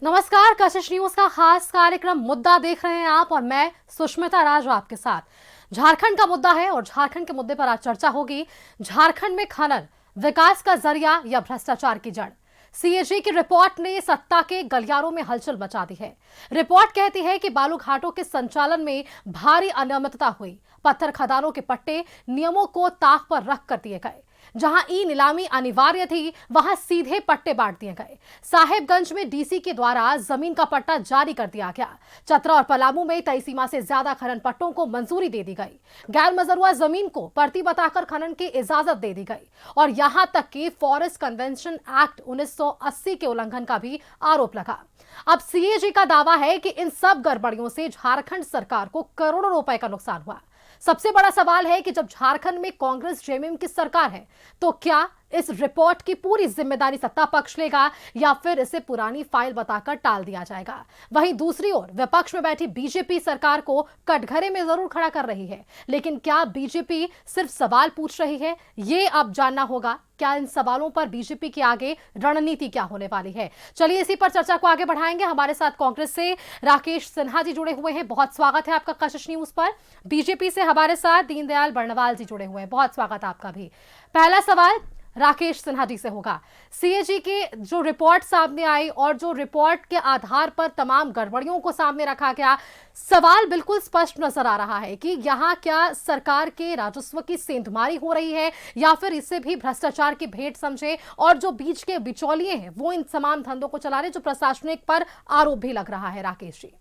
नमस्कार, कशिश न्यूज का खास कार्यक्रम मुद्दा देख रहे हैं आप और मैं सुष्मिता राज आपके साथ। झारखंड का मुद्दा है और झारखंड के मुद्दे पर आज चर्चा होगी। झारखंड में खनन विकास का जरिया या भ्रष्टाचार की जड़। सीएजी की रिपोर्ट ने सत्ता के गलियारों में हलचल मचा दी है। रिपोर्ट कहती है कि बालू घाटों के संचालन में भारी अनियमितता हुई। पत्थर खदानों के पट्टे नियमों को ताक पर रख कर दिए गए। जहां ई नीलामी अनिवार्य थी, वहां सीधे पट्टे बांट दिए गए। साहेबगंज में डीसी के द्वारा जमीन का पट्टा जारी कर दिया गया। चतरा और पलामू में तय सीमा से ज्यादा खनन पट्टों को मंजूरी दे दी गई। गैर मजरूआ जमीन को पर्ती बताकर खनन की इजाजत दे दी गई और यहां तक कि फॉरेस्ट कन्वेंशन एक्ट 1980 के उल्लंघन का भी आरोप लगा। अब सीएजी का दावा है कि इन सब गड़बड़ियों से झारखंड सरकार को करोड़ों रुपए का नुकसान हुआ। सबसे बड़ा सवाल है कि जब झारखंड में कांग्रेस जेएमएम की सरकार है तो क्या इस रिपोर्ट की पूरी जिम्मेदारी सत्ता पक्ष लेगा या फिर इसे पुरानी फाइल बताकर टाल दिया जाएगा। वहीं दूसरी ओर विपक्ष में बैठी बीजेपी सरकार को कटघरे में जरूर खड़ा कर रही है, लेकिन क्या बीजेपी सिर्फ सवाल पूछ रही है, ये अब जानना होगा। क्या इन सवालों पर बीजेपी की आगे रणनीति क्या होने वाली है? चलिए इसी पर चर्चा को आगे बढ़ाएंगे। हमारे साथ कांग्रेस से राकेश सिन्हा जी जुड़े हुए हैं, बहुत स्वागत है आपका कशिश न्यूज पर। बीजेपी से हमारे साथ दीनदयाल बर्णवाल जी जुड़े हुए हैं, बहुत स्वागत आपका भी। पहला सवाल राकेश सिन्हा जी से होगा। सीएजी की जो रिपोर्ट सामने आई और जो रिपोर्ट के आधार पर तमाम गड़बड़ियों को सामने रखा गया, सवाल बिल्कुल स्पष्ट नजर आ रहा है कि यहाँ क्या सरकार के राजस्व की सेंधमारी हो रही है या फिर इसे भी भ्रष्टाचार की भेंट समझे और जो बीच के बिचौलिए हैं वो इन तमाम धंधों को चला रहे, जो प्रशासनिक पर आरोप भी लग रहा है। राकेश जी।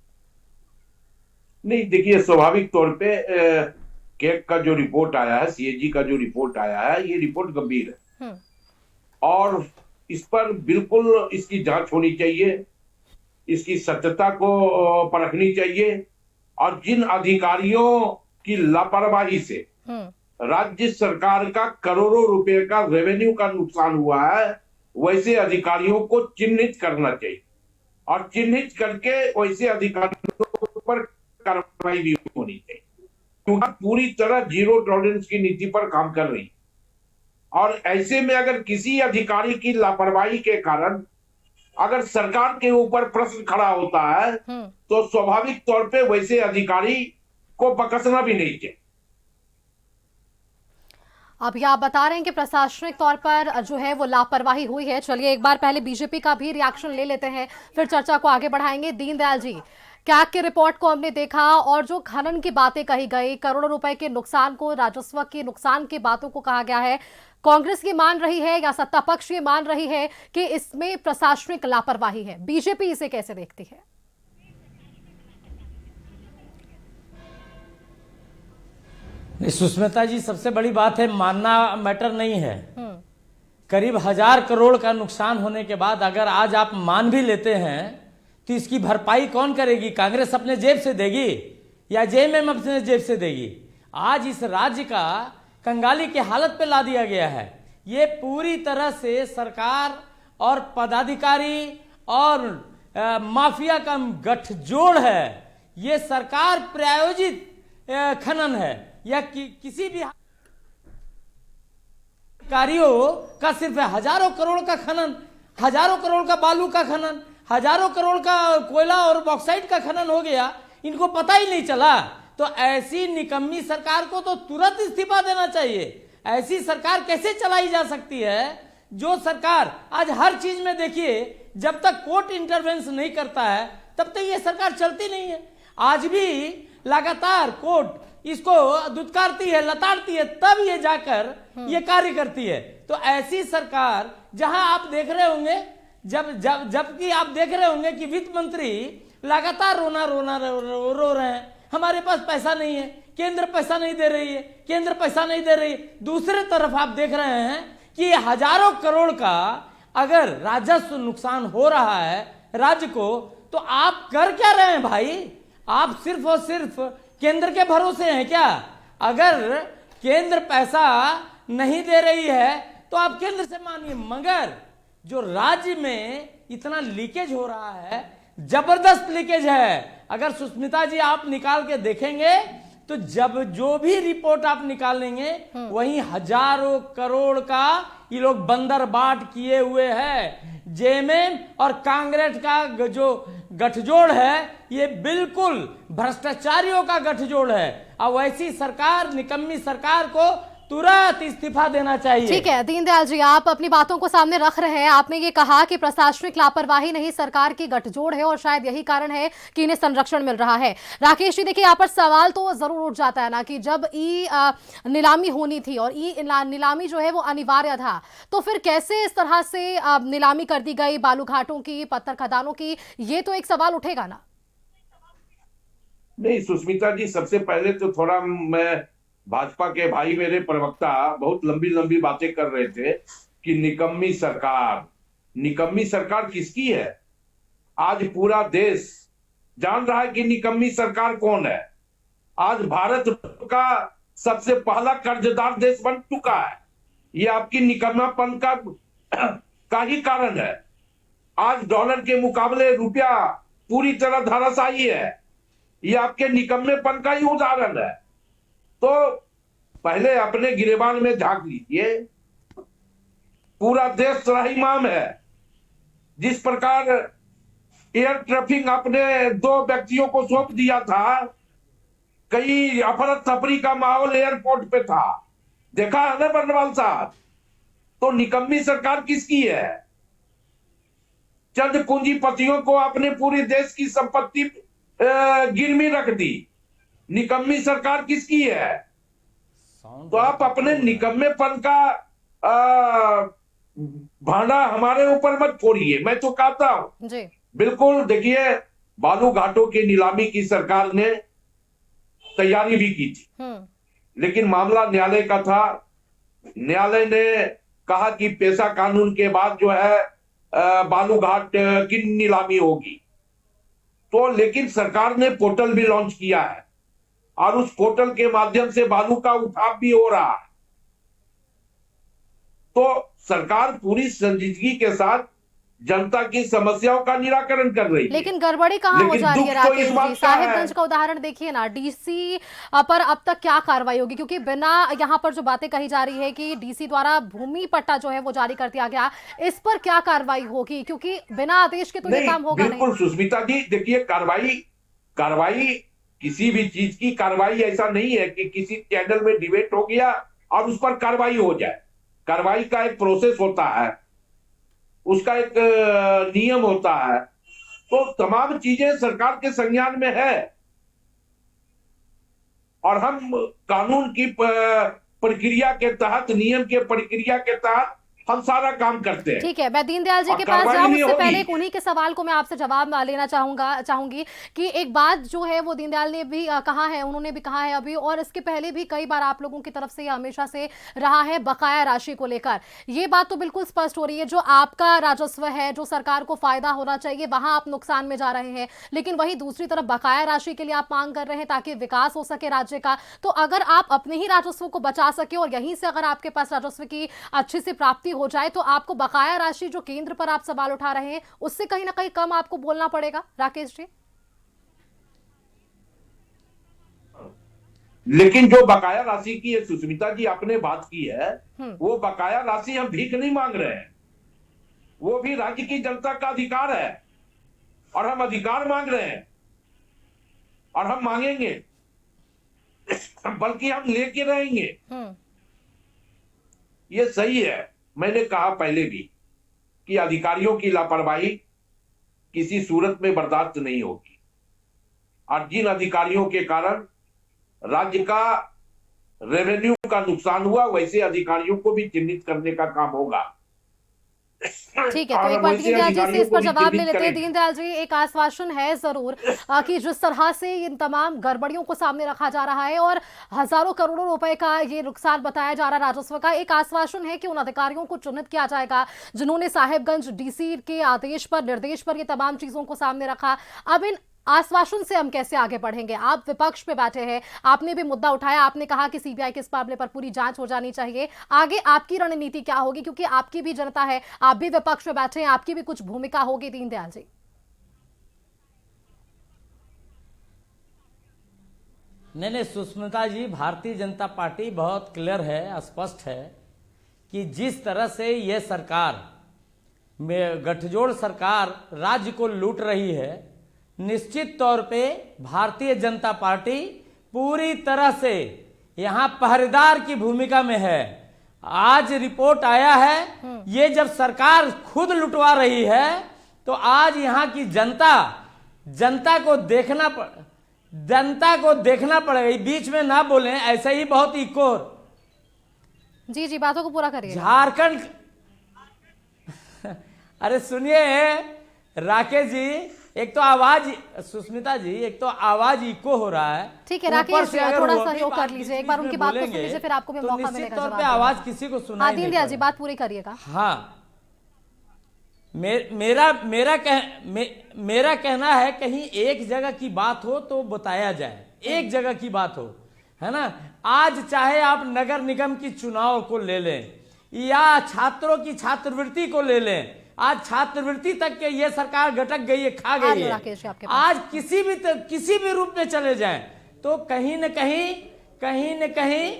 नहीं, देखिए, स्वाभाविक तौर पे केक का जो रिपोर्ट आया है, सीएजी का जो रिपोर्ट आया है, ये रिपोर्ट गंभीर है और इस पर बिल्कुल इसकी जांच होनी चाहिए, इसकी सत्यता को परखनी चाहिए और जिन अधिकारियों की लापरवाही से राज्य सरकार का करोड़ों रुपए का रेवेन्यू का नुकसान हुआ है, वैसे अधिकारियों को चिन्हित करना चाहिए और चिन्हित करके वैसे अधिकारियों पर कार्रवाई भी होनी चाहिए, क्योंकि पूरी तरह जीरो टॉलरेंस की नीति पर काम कर रही है। और ऐसे में अगर किसी अधिकारी की लापरवाही के कारण अगर सरकार के ऊपर प्रश्न खड़ा होता है तो स्वाभाविक तौर पे वैसे अधिकारी को बख्शना भी नहीं चाहिए। अभी आप बता रहे हैं कि प्रशासनिक तौर पर जो है वो लापरवाही हुई है। चलिए एक बार पहले बीजेपी का भी रिएक्शन ले लेते हैं, फिर चर्चा को आगे बढ़ाएंगे। दीनदयाल जी, कैग की रिपोर्ट को हमने देखा और जो खनन की बातें कही गई, करोड़ों रुपए के नुकसान को, राजस्व के नुकसान की बातों को कहा गया है, कांग्रेस ये मान रही है या सत्ता पक्ष ये मान रही है कि इसमें प्रशासनिक लापरवाही है, बीजेपी इसे कैसे देखती है? सुष्मिता जी, सबसे बड़ी बात है, मानना मैटर नहीं है। करीब 1000 करोड़ का नुकसान होने के बाद अगर आज आप मान भी लेते हैं तो इसकी भरपाई कौन करेगी? कांग्रेस अपने जेब से देगी या जेएमएम अपने जेब से देगी? आज इस राज्य का कंगाली की हालत पे ला दिया गया है। ये पूरी तरह से सरकार और पदाधिकारी और माफिया का गठजोड़ है। ये सरकार प्रायोजित खनन है या किसी भी कार्यों का सिर्फ हजारों करोड़ का खनन, हजारों करोड़ का बालू का खनन, हजारों करोड़ का कोयला और बॉक्साइट का खनन हो गया, इनको पता ही नहीं चला। तो ऐसी निकम्मी सरकार को तो तुरंत इस्तीफा देना चाहिए। ऐसी सरकार कैसे चलाई जा सकती है? जो सरकार आज हर चीज में, देखिए, जब तक कोर्ट इंटरवेंशन नहीं करता है तब तक ये सरकार चलती नहीं है। आज भी लगातार कोर्ट इसको दुत्कारती है, लताड़ती है, तब ये जाकर ये कार्य करती है। तो ऐसी सरकार जहां आप देख रहे होंगे, जबकि आप देख रहे होंगे कि वित्त मंत्री लगातार रो रहे हैं, हमारे पास पैसा नहीं है, केंद्र पैसा नहीं दे रही है, केंद्र पैसा नहीं दे रही है। दूसरे तरफ आप देख रहे हैं कि हजारों करोड़ का अगर राजस्व नुकसान हो रहा है राज्य को, तो आप कर क्या रहे हैं भाई? आप सिर्फ और सिर्फ केंद्र के भरोसे हैं क्या? अगर केंद्र पैसा नहीं दे रही है तो आप केंद्र से मानिए, मगर जो राज्य में इतना लीकेज हो रहा है, जबरदस्त लीकेज है। अगर सुष्मिता जी आप निकाल के देखेंगे तो जो भी रिपोर्ट आप निकालेंगे वहीं हजारों करोड़ का ये लोग बंदरबाट किए हुए हैं। जेएमएम और कांग्रेस का जो गठजोड़ है ये बिल्कुल भ्रष्टाचारियों का गठजोड़ है और वैसी सरकार, निकम्मी सरकार को तुरंत इस्तीफा देना चाहिए। ठीक है दीनदयाल जी, आप अपनी बातों को सामने रख रहे हैं। आपने ये कहा कि प्रशासनिक लापरवाही नहीं, सरकार की गठजोड़ है और शायद यही कारण है कि इन्हें संरक्षण मिल रहा है। राकेश जी देखिए, यहाँ पर सवाल तो जरूर उठ जाता है ना कि जब नीलामी होनी थी और नीलामी जो है वो अनिवार्य था, तो फिर कैसे इस तरह से नीलामी कर दी गई बालू घाटों की, पत्थर खदानों की? ये तो एक सवाल उठेगा ना। नहीं सुष्मिता जी, सबसे पहले तो थोड़ा मैं भाजपा के भाई मेरे प्रवक्ता बहुत लंबी लंबी बातें कर रहे थे कि निकम्मी सरकार, निकम्मी सरकार किसकी है? आज पूरा देश जान रहा है कि निकम्मी सरकार कौन है। आज भारत का सबसे पहला कर्जदार देश बन चुका है। ये आपकी निकम्मापन का ही कारण है। आज डॉलर के मुकाबले रुपया पूरी तरह धराशायी है। ये आपके निकम्मेपन का ही उदाहरण है। तो पहले अपने गिरेबान में झांक लीजिए। पूरा देश त्राहिमाम है। जिस प्रकार एयर ट्रैफिक आपने 2 व्यक्तियों को सौंप दिया था, कई अफरा तफरी का माहौल एयरपोर्ट पे था, देखा है ना बर्नवाल साहब? तो निकम्मी सरकार किसकी है? चंद पूंजीपतियों को अपने पूरे देश की संपत्ति गिरवी रख दी। निकम्मी सरकार किसकी है? तो आप अपने निकम्मेपन का भांडा हमारे ऊपर मत फोड़िए। मैं तो कहता हूं जी बिल्कुल, देखिए बालू घाटों की नीलामी की सरकार ने तैयारी भी की थी, लेकिन मामला न्यायालय का था। न्यायालय ने कहा कि पेशा कानून के बाद जो है बालू घाट की नीलामी होगी। तो लेकिन सरकार ने पोर्टल भी लॉन्च किया है और उस पोर्टल के माध्यम से बालू का उठाव भी हो रहा है। तो सरकार पूरी संजीदगी के साथ जनता की समस्याओं का निराकरण कर रही है। लेकिन गड़बड़ी कहाँ हो जा रही है राकेश जी? साहिबगंज है। का उदाहरण देखिए ना, डीसी पर अब तक क्या कार्रवाई होगी? क्योंकि बिना यहाँ पर जो बातें कही जा रही है कि डीसी द्वारा भूमि पट्टा जो है वो जारी कर दिया गया, इस पर क्या कार्रवाई होगी? क्योंकि बिना आदेश के तो ये काम होगा नहीं। बिल्कुल सुष्मिता जी, देखिए कार्रवाई किसी भी चीज की कार्रवाई ऐसा नहीं है कि किसी चैनल में डिबेट हो गया और उस पर कार्रवाई हो जाए। कार्रवाई का एक प्रोसेस होता है, उसका एक नियम होता है। तो तमाम चीजें सरकार के संज्ञान में है और हम कानून की प्रक्रिया के तहत, नियम के प्रक्रिया के तहत हम सारा काम करते हैं। ठीक है, मैं दीनदयाल जी के पास जाऊं उससे पहले उन्हीं के सवाल को मैं आपसे जवाब लेना चाहूंगी कि एक बात जो है वो दीनदयाल ने भी कहा है, उन्होंने भी कहा है अभी, और इसके पहले भी कई बार आप लोगों की तरफ से हमेशा से रहा है बकाया राशि को लेकर। ये बात तो बिल्कुल स्पष्ट हो रही है, जो आपका राजस्व है, जो सरकार को फायदा होना चाहिए, वहां आप नुकसान में जा रहे हैं। लेकिन वही दूसरी तरफ बकाया राशि के लिए आप मांग कर रहे हैं ताकि विकास हो सके राज्य का। तो अगर आप अपने ही राजस्व को बचा सके और यहीं से अगर आपके पास राजस्व की अच्छी से प्राप्ति हो जाए, तो आपको बकाया राशि जो केंद्र पर आप सवाल उठा रहे हैं उससे कहीं ना कहीं कम आपको बोलना पड़ेगा। राकेश जी, लेकिन जो बकाया राशि की है, सुष्मिता जी आपने बात की है, वो बकाया राशि हम भीख नहीं मांग रहे हैं। वो भी राज्य की जनता का अधिकार है और हम अधिकार मांग रहे हैं और हम मांगेंगे, बल्कि हम लेके रहेंगे। ये सही है। मैंने कहा पहले भी कि अधिकारियों की लापरवाही किसी सूरत में बर्दाश्त नहीं होगी और जिन अधिकारियों के कारण राज्य का रेवेन्यू का नुकसान हुआ, वैसे अधिकारियों को भी चिन्हित करने का काम होगा। ठीक है, तो एक बार दीनदयाल जी से इस पर जवाब ले लेते हैं। दीनदयाल जी, एक आश्वासन है जरूर कि जिस तरह से इन तमाम गड़बड़ियों को सामने रखा जा रहा है और हजारों करोड़ों रुपए का ये नुकसान बताया जा रहा है राजस्व का, एक आश्वासन है कि उन अधिकारियों को चिन्हित किया जाएगा जिन्होंने साहिबगंज डीसी के आदेश पर, निर्देश पर ये तमाम चीजों को सामने रखा। अब इन आश्वासन से हम कैसे आगे बढ़ेंगे? आप विपक्ष पे बैठे हैं, आपने भी मुद्दा उठाया, आपने कहा कि सीबीआई के इस मामले पर पूरी जांच हो जानी चाहिए। आगे आपकी रणनीति क्या होगी? क्योंकि आपकी भी जनता है, आप भी विपक्ष में बैठे हैं, आपकी भी कुछ भूमिका होगी। दीनदयाल जी, नहीं सुष्मिता जी, भारतीय जनता पार्टी बहुत क्लियर है, स्पष्ट है कि जिस तरह से यह सरकार में गठजोड़ सरकार राज्य को लूट रही है, निश्चित तौर पे भारतीय जनता पार्टी पूरी तरह से यहाँ पहरेदार की भूमिका में है। आज रिपोर्ट आया है, ये जब सरकार खुद लुटवा रही है तो आज यहाँ की जनता को देखना पड़ेगा। बीच में ना बोलें, ऐसे ही बहुत इको। जी बातों को पूरा करिए। झारखंड अरे सुनिए राकेश जी, एक तो आवाज, सुष्मिता जी, एक तो आवाज इको हो रहा है। ठीक है राकेश जी, थोड़ा सहयोग कर लीजिए, एक बार उनकी बात को सुन लीजिए, फिर आपको भी मौका मिलेगा जवाब देने का। आवाज किसी को सुनाई नहीं दीनदयाल जी बात पूरी करिएगा। हाँ, मेरा कहना है कहीं एक जगह की बात हो तो बताया जाए, एक जगह की बात हो, है ना। आज चाहे आप नगर निगम की चुनाव को ले लें या छात्रों की छात्रवृत्ति को ले लें, आज छात्रवृत्ति तक के ये सरकार गटक गई है, खा गई है। आज किसी भी रूप में चले जाएं तो कहीं न कहीं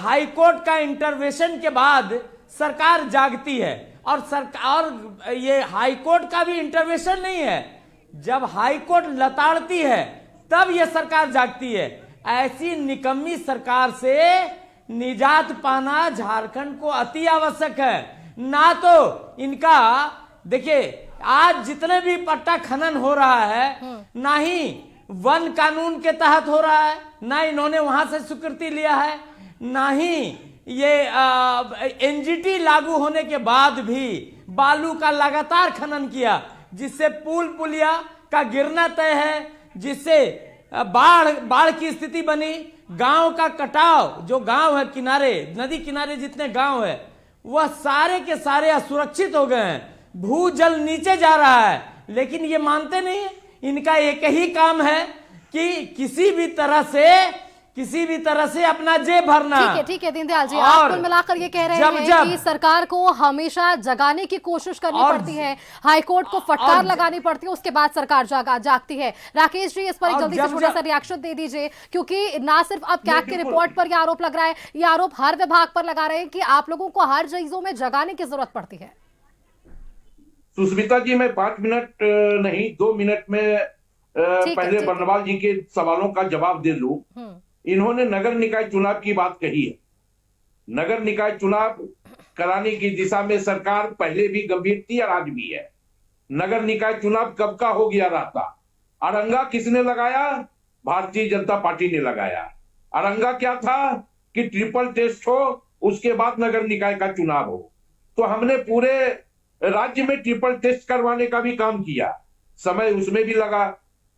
हाईकोर्ट का इंटरवेंशन के बाद सरकार जागती है। और ये हाईकोर्ट का भी इंटरवेंशन नहीं है, जब हाईकोर्ट लताड़ती है तब ये सरकार जागती है। ऐसी निकम्मी सरकार से निजात पाना झारखंड को अति आवश्यक है। ना तो इनका देखिए, आज जितने भी पट्टा खनन हो रहा है, ना ही वन कानून के तहत हो रहा है, ना इन्होंने वहां से स्वीकृति लिया है, ना ही ये एनजीटी लागू होने के बाद भी बालू का लगातार खनन किया, जिससे पुल पुलिया का गिरना तय है, जिससे बाढ़ की स्थिति बनी। गांव का कटाव, जो गांव है किनारे, नदी किनारे जितने गांव है, वह सारे के सारे असुरक्षित हो गए हैं। भूजल नीचे जा रहा है, लेकिन ये मानते नहीं है। इनका एक ही काम है कि किसी भी तरह से अपना जेब भरना। ठीक है दीनदयाल जी, आप कुल मिलाकर ये कह रहे हैं कि सरकार को हमेशा जगाने की कोशिश करनी पड़ती है, हाईकोर्ट को फटकार लगानी पड़ती है, उसके बाद सरकार जागती है। राकेश जी, इस पर जल्दी से थोड़ा सा रिएक्शन दे दीजिए, क्योंकि ना सिर्फ अब कैग की रिपोर्ट पर यह आरोप लग रहा है, ये आरोप हर विभाग पर लगा रहे हैं कि आप लोगों को हर चीजों में जगाने की जरूरत पड़ती है। सुष्मिता जी, मैं 5 मिनट नहीं 2 मिनट में पहले बर्नवाल जी के सवालों का जवाब दे लूं। इन्होंने नगर निकाय चुनाव की बात कही है। नगर निकाय चुनाव कराने की दिशा में सरकार पहले भी गंभीर थी और आज भी है। नगर निकाय चुनाव कब का हो गया रहता। अरंगा किसने लगाया? भारतीय जनता पार्टी ने लगाया। अरंगा क्या था कि ट्रिपल टेस्ट हो, उसके बाद नगर निकाय का चुनाव हो। तो हमने पूरे राज्य में ट्रिपल टेस्ट करवाने का भी काम किया, समय उसमें भी लगा।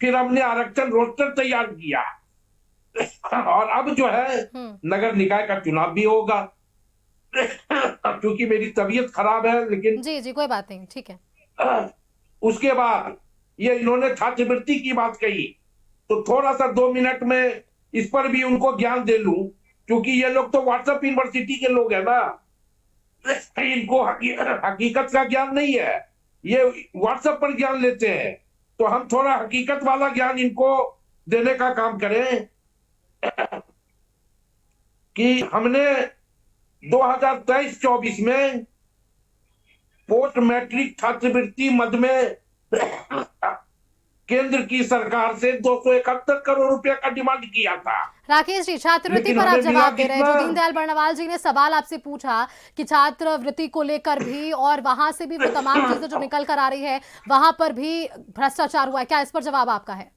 फिर हमने आरक्षण रोस्टर तैयार किया और अब जो है नगर निकाय का चुनाव भी होगा। क्योंकि मेरी तबीयत खराब है, लेकिन जी कोई बात नहीं, ठीक है। उसके बाद ये इन्होंने छात्रवृत्ति की बात कही, तो थोड़ा सा 2 मिनट में इस पर भी उनको ज्ञान दे लूं, क्योंकि ये लोग तो व्हाट्सएप यूनिवर्सिटी के लोग हैं ना, इनको हकीकत का ज्ञान नहीं है, ये व्हाट्सएप पर ज्ञान लेते हैं। तो हम थोड़ा हकीकत वाला ज्ञान इनको देने का काम करें कि हमने 2023-24 में पोस्ट मैट्रिक छात्रवृत्ति मद में केंद्र की सरकार से 271 करोड़ रुपए का डिमांड किया था। राकेश जी, छात्रवृत्ति पर आप जवाब दे रहे हैं। जो दीनदयाल बर्नवाल जी ने सवाल आपसे पूछा कि छात्रवृत्ति को लेकर भी और वहां से भी वो तमाम चीजें जो निकल कर आ रही है, वहां पर भी भ्रष्टाचार हुआ है, क्या इस पर जवाब आपका है?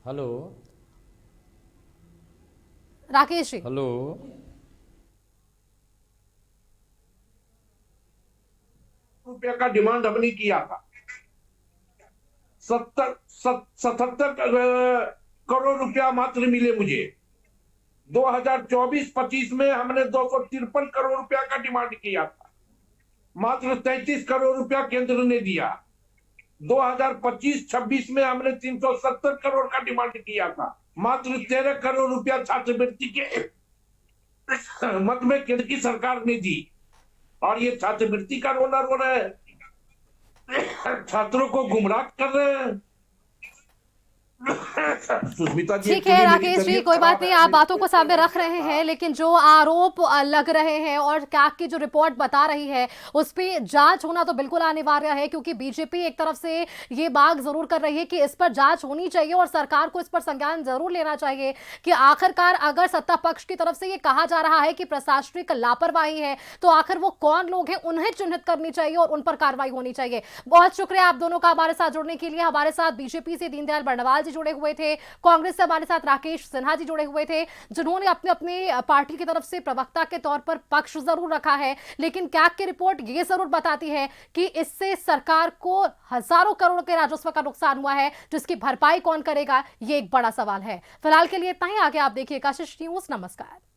हेलो राकेश जी, हेलो, रुपया का डिमांड हमने किया था। 77 करोड़ रुपया मात्र मिले मुझे। 2024-25 में हमने 253 करोड़ रुपया का डिमांड किया था, मात्र 33 करोड़ रुपया केंद्र ने दिया। 2025-26 में हमने 370 करोड़ का डिमांड किया था, मात्र 13 करोड़ रुपया छात्रवृत्ति के मद में केंद्र की सरकार ने दी। और ये छात्रवृत्ति का रोना रो रहे हैं, छात्रों को गुमराह कर रहे हैं सुष्मिता जी ठीक है actually मेरी राकेश जी, तबीयत कोई खराब बात नहीं, है, आप मेरी बातों को तबीयत सामने खराब रख रहे है। हैं, लेकिन जो आरोप लग रहे हैं और कैग की जो रिपोर्ट बता रही है उस पे जांच होना तो बिल्कुल अनिवार्य है, क्योंकि बीजेपी एक तरफ से ये बात जरूर कर रही है कि इस पर जांच होनी चाहिए और सरकार को इस पर संज्ञान जरूर लेना चाहिए कि आखिरकार अगर सत्ता पक्ष की तरफ से ये कहा जा रहा है कि प्रशासनिक लापरवाही है, तो आखिर वो कौन लोग हैं, उन्हें चिन्हित करनी चाहिए और उन पर कार्रवाई होनी चाहिए। बहुत शुक्रिया आप दोनों का हमारे साथ जुड़ने के लिए। हमारे साथ बीजेपी से दीनदयाल बर्णवाल जी जुड़े हुए थे, कांग्रेस से हमारे साथ राकेश सिन्हा जी जुड़े हुए थे, जिन्होंने अपने अपने पार्टी की तरफ से प्रवक्ता के तौर पर पक्ष जरूर रखा है, लेकिन कैग की रिपोर्ट ये जरूर बताती है कि इससे सरकार को हजारों करोड़ के राजस्व का नुकसान हुआ है, जिसकी भरपाई कौन करेगा, ये एक बड़ा सवाल है। फिलहाल के लिए इतना ही, आगे आप देखिएगा न्यूज़। नमस्कार।